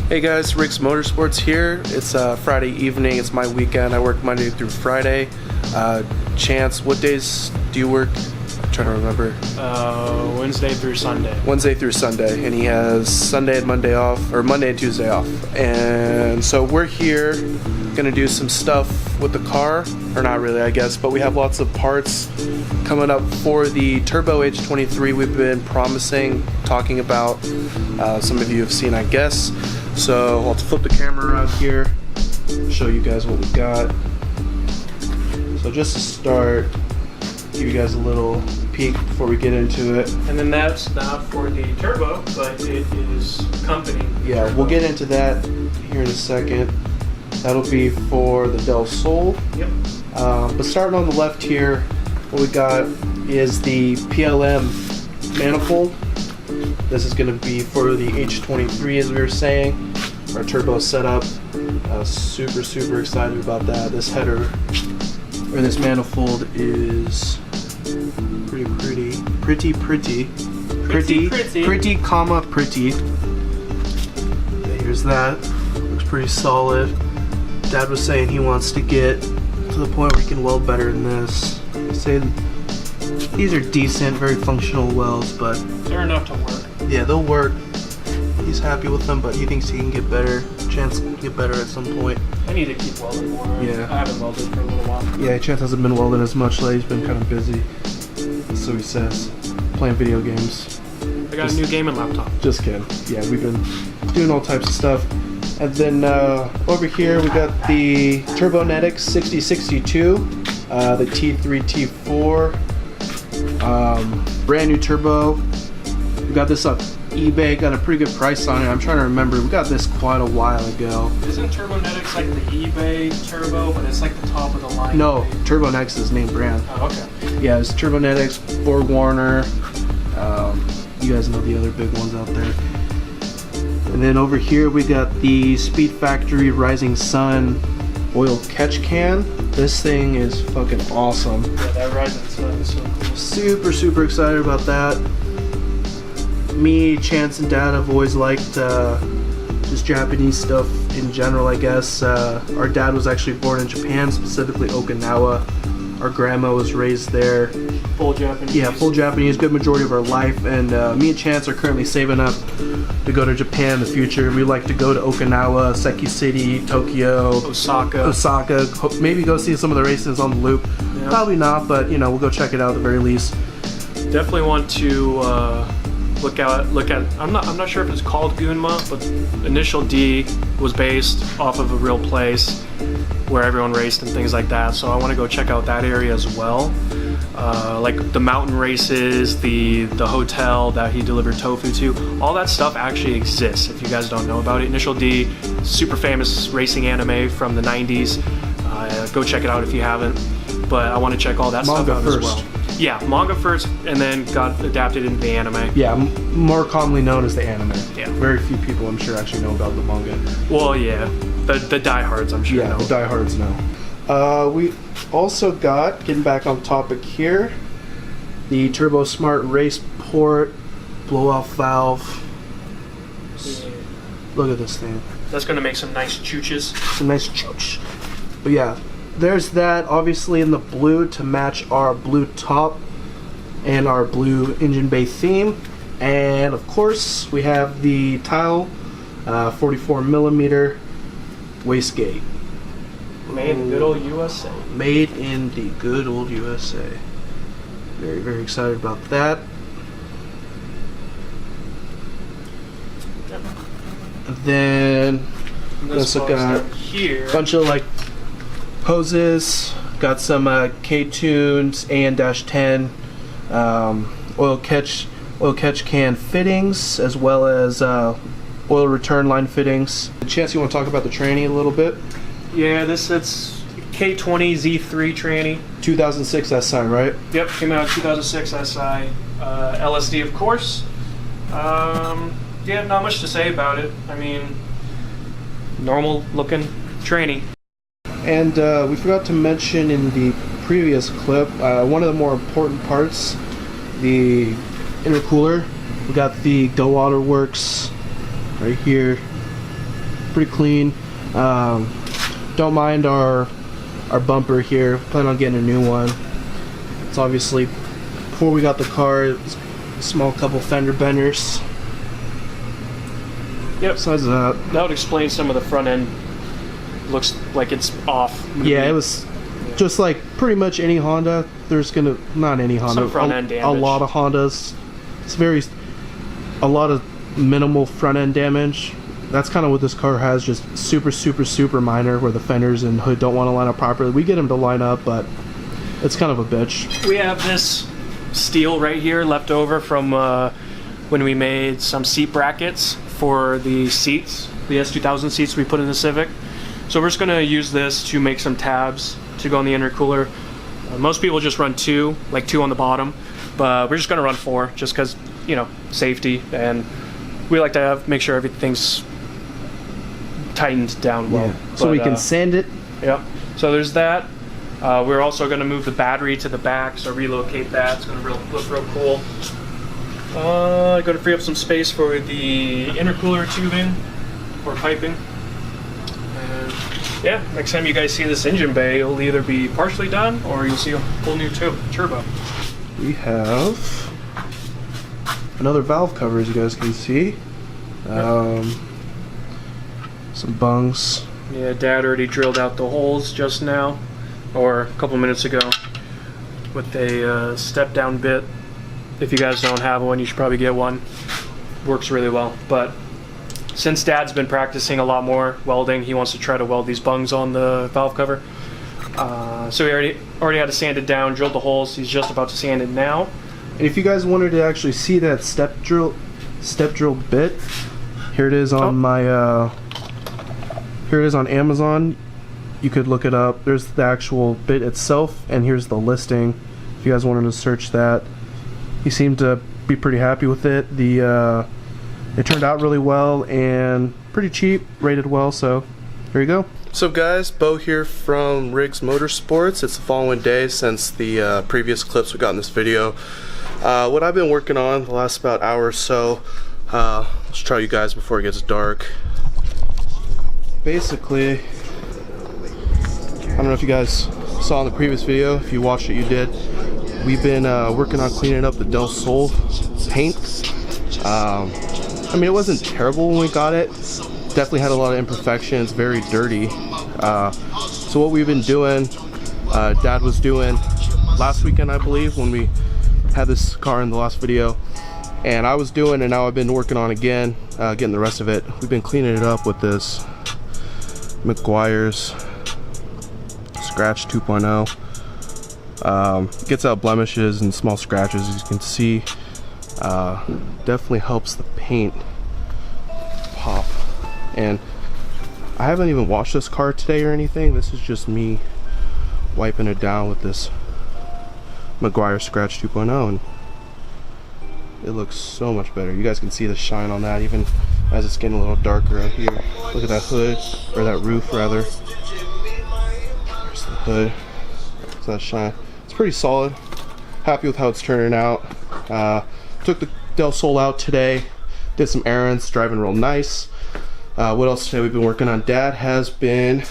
Hey guys, Rick's Motorsports here. It's Friday evening, it's my weekend. I work Monday through Friday. Chance, what days do you work? I'm trying to remember. Wednesday through Sunday. Wednesday through Sunday, and he has Sunday and Monday off, or Monday and Tuesday off. And so we're here gonna do some stuff with the car, or not really I guess, but we have lots of parts coming up for the Turbo H23 we've been talking about. Some of you have seen, I guess. So I'll flip the camera around here, show you guys what we got. So just to start, give you guys a little peek before we get into it. And then that's not for the Turbo, but it is company. Yeah, Turbo. We'll get into that here in a second. That'll be for the Del Sol. Yep. But starting on the left here, what we got is the PLM manifold. This is going to be for the H23, as we were saying, our turbo setup. Super excited about that. This header, or this manifold, is pretty, comma pretty. Here's that. Looks pretty solid. Dad was saying he wants to get to the point where he can weld better than this. Say these are decent, very functional welds, but they're enough to work. Yeah, they'll work. He's happy with them, but he thinks he can get better. Chance can get better at some point. I need to keep welding more. Yeah. I haven't welded for a little while. Yeah, Chance hasn't been welding as much lately. He's been kind of busy. So he says. Playing video games. I got a new gaming laptop. Just kidding. Yeah, we've been doing all types of stuff. And then over here we got the Turbonetics 6062, the T3, T4, brand new turbo. We got this up eBay, got a pretty good price on it. I'm trying to remember, we got this quite a while ago. Isn't Turbonetics like the eBay turbo, but it's like the top of the line? No, Turbonetics is his name brand. Oh, okay. Yeah, it's Turbonetics, Borg Warner. You guys know the other big ones out there. And then over here we got the Speed Factory Rising Sun oil catch can. This thing is fucking awesome. Yeah, that Rising Sun is so cool. Super excited about that. Me, Chance, and Dad have always liked just Japanese stuff in general, I guess. Our dad was actually born in Japan, specifically Okinawa. Our grandma was raised there. Full Japanese. Yeah, full Japanese, good majority of our life. And me and Chance are currently saving up to go to Japan in the future. We like to go to Okinawa, Seki City, Tokyo, Osaka, maybe go see some of the races on the loop. Yeah. Probably not, but you know, we'll go check it out at the very least. Definitely want to look at. I'm not sure if it's called Gunma, but Initial D was based off of a real place where everyone raced and things like that. So I want to go check out that area as well. Like the mountain races, the hotel that he delivered tofu to, all that stuff actually exists if you guys don't know about it. Initial D, super famous racing anime from the 90s. Go check it out if you haven't. But I want to check all that stuff out as well. Yeah, manga first, and then got adapted into the anime. Yeah, more commonly known as the anime. Yeah. Very few people, I'm sure, actually know about the manga. Well, yeah, the diehards, I'm sure. Yeah, know. the diehards know. We also got, getting back on topic here, the Turbo Smart Race Port blow-off valve. Yeah. Look at this thing. That's going to make some nice chooches. Some nice chooch. But yeah, there's that, obviously in the blue to match our blue top and our blue engine bay theme. And of course, we have the tile 44mm wastegate. Made in the good old USA. Made in the good old USA. Very excited about that. Yep. And then we also got here a bunch of like hoses. Got some K-Tunes AN-10 oil catch can fittings, as well as oil return line fittings. Chance, you want to talk about the tranny a little bit? Yeah, it's K20Z3 tranny. 2006 SI, right? Yep, came out in 2006 SI. LSD, of course. Yeah, not much to say about it. I mean, normal looking tranny. And we forgot to mention in the previous clip, one of the more important parts, the intercooler. We got the Go Water Works right here. pretty clean. Don't mind our bumper here. Plan on getting a new one. It's obviously, before we got the car, it was a small couple fender benders. Yep. Besides that, that would explain some of the front end. Looks like it's off. Yeah, it was just like pretty much any Honda. There's gonna, not any Honda, some front end damage. A lot of Hondas. It's a lot of minimal front end damage. That's kind of what this car has, just super minor, where the fenders and hood don't want to line up properly. We get them to line up, but it's kind of a bitch. We have this steel right here left over from when we made some seat brackets for the seats, the S2000 seats we put in the Civic. So we're just going to use this to make some tabs to go in the intercooler. Most people just run two on the bottom, but we're just going to run 4 just because, you know, safety, and we like to make sure everything's tightened down well. Yeah. So we can sand it. Yep. So there's that. We're also going to move the battery to the back, so relocate that. It's going to look real cool. Going to free up some space for the intercooler tubing or piping. And yeah, next time you guys see this engine bay, it'll either be partially done or you'll see a whole new turbo. We have another valve cover, as you guys can see. Some bungs. Yeah, Dad already drilled out the holes just now, or a couple minutes ago, with a step-down bit. If you guys don't have one, you should probably get one. Works really well. But since Dad's been practicing a lot more welding, he wants to try to weld these bungs on the valve cover. So he already had to sand it down, drilled the holes. He's just about to sand it now. And if you guys wanted to actually see that step drill bit, here it is on here it is on Amazon. You could look it up. There's the actual bit itself, and here's the listing. If you guys wanted to search that, he seemed to be pretty happy with it. It turned out really well and pretty cheap, rated well. So here you go. What's up, guys? Beau here from Riggs Motorsports. It's the following day since the previous clips we got in this video. What I've been working on the last about hour or so. Let's try you guys before it gets dark. Basically, I don't know if you guys saw in the previous video. If you watched it, you did. We've been working on cleaning up the Del Sol paint. I mean, it wasn't terrible when we got it. Definitely had a lot of imperfections, very dirty. So what we've been doing, Dad was doing last weekend, I believe, when we had this car in the last video, and I was doing, and now I've been working on again, getting the rest of it. We've been cleaning it up with this McGuire's Scratch 2.0. Gets out blemishes and small scratches, as you can see. Definitely helps the paint pop. And I haven't even washed this car today or anything. This is just me wiping it down with this McGuire Scratch 2.0, and it looks so much better. You guys can see the shine on that even as it's getting a little darker out here. Look at that hood, or that roof rather. There's the hood. There's that shine. It's pretty solid. Happy with how it's turning out. Took the Del Sol out today. Did some errands, driving real nice. What else today we've been working on? Dad has been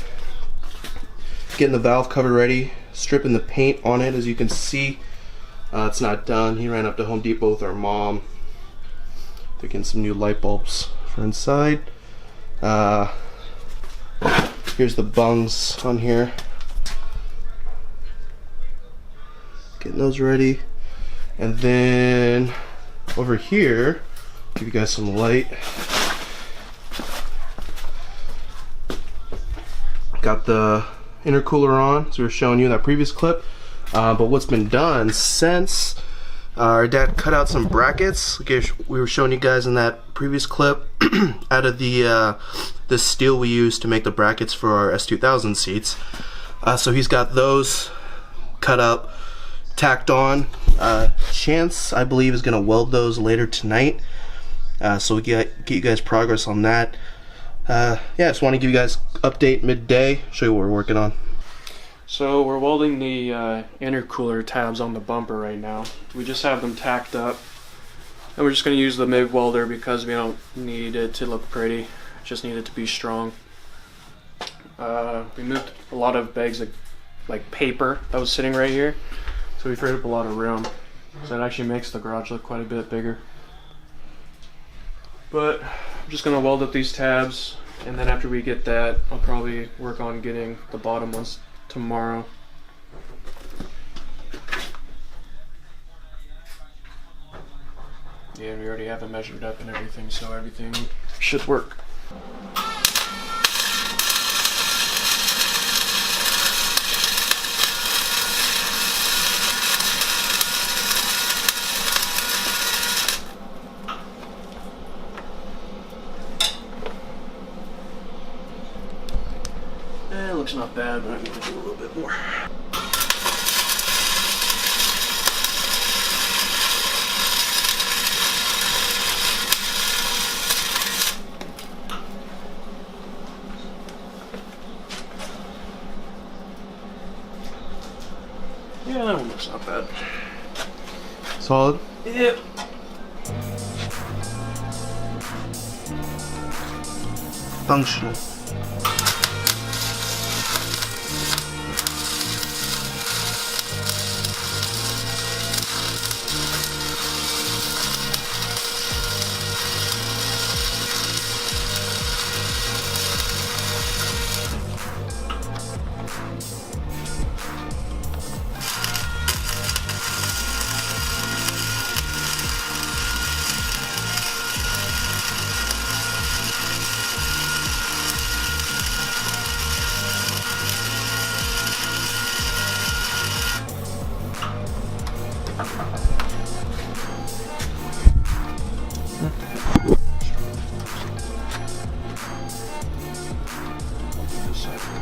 getting the valve cover ready, stripping the paint on it. As you can see, it's not done. He ran up to Home Depot with our mom, picking some new light bulbs for inside. Here's the bungs on here, getting those ready. And then over here, give you guys some light. Got the intercooler on, as we were showing you in that previous clip. But what's been done since our dad cut out some brackets, like we were showing you guys in that previous clip, out of the steel we used to make the brackets for our S2000 seats. So he's got those cut up, tacked on. Chance, I believe, is going to weld those later tonight. So we get you guys progress on that. Yeah, just want to give you guys update midday, show you what we're working on. So we're welding the intercooler tabs on the bumper right now. We just have them tacked up, and we're just going to use the MIG welder because we don't need it to look pretty. just needed to be strong. We moved a lot of bags of like paper that was sitting right here, so we freed up a lot of room. So it actually makes the garage look quite a bit bigger. But I'm just gonna weld up these tabs, and then after we get that, I'll probably work on getting the bottom ones tomorrow. Yeah, and we already have it measured up and everything, so everything should work. It looks not bad, but I need to do a little bit more. Yeah, that one looks not bad. Solid? Yep. Functional.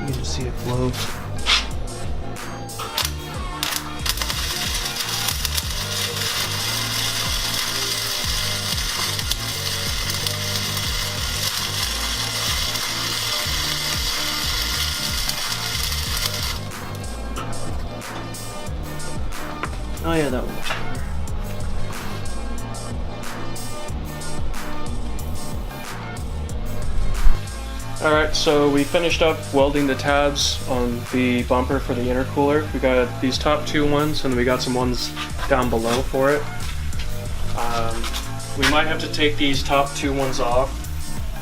You can just see it glow. Oh yeah, that one looks better. Alright, so we finished up welding the tabs on the bumper for the intercooler. We got these top two ones, and then we got some ones down below for it. We might have to take these top two ones off,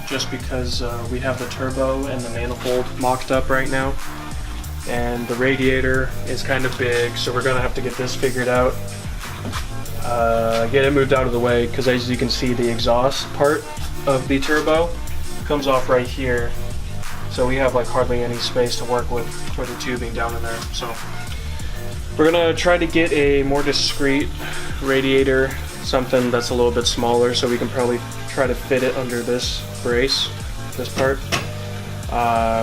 just because we have the turbo and the manifold mocked up right now. And the radiator is kind of big, so we're gonna have to get this figured out. Get it moved out of the way, because as you can see, the exhaust part of the turbo comes off right here, so we have like hardly any space to work with for the tubing down in there. So we're gonna try to get a more discreet radiator, something that's a little bit smaller, so we can probably try to fit it under this brace, this part.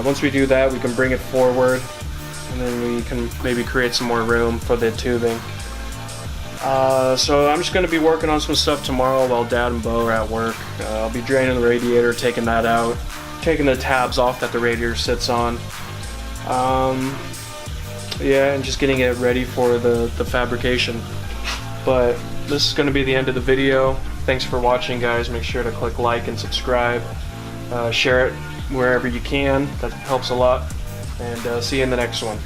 Once we do that, we can bring it forward, and then we can maybe create some more room for the tubing. So I'm just going to be working on some stuff tomorrow while Dad and Beau are at work. I'll be draining the radiator, taking that out, taking the tabs off that the radiator sits on. Yeah, and just getting it ready for the fabrication. But this is going to be the end of the video. Thanks for watching, guys. Make sure to click like and subscribe. Share it wherever you can. That helps a lot. And see you in the next one.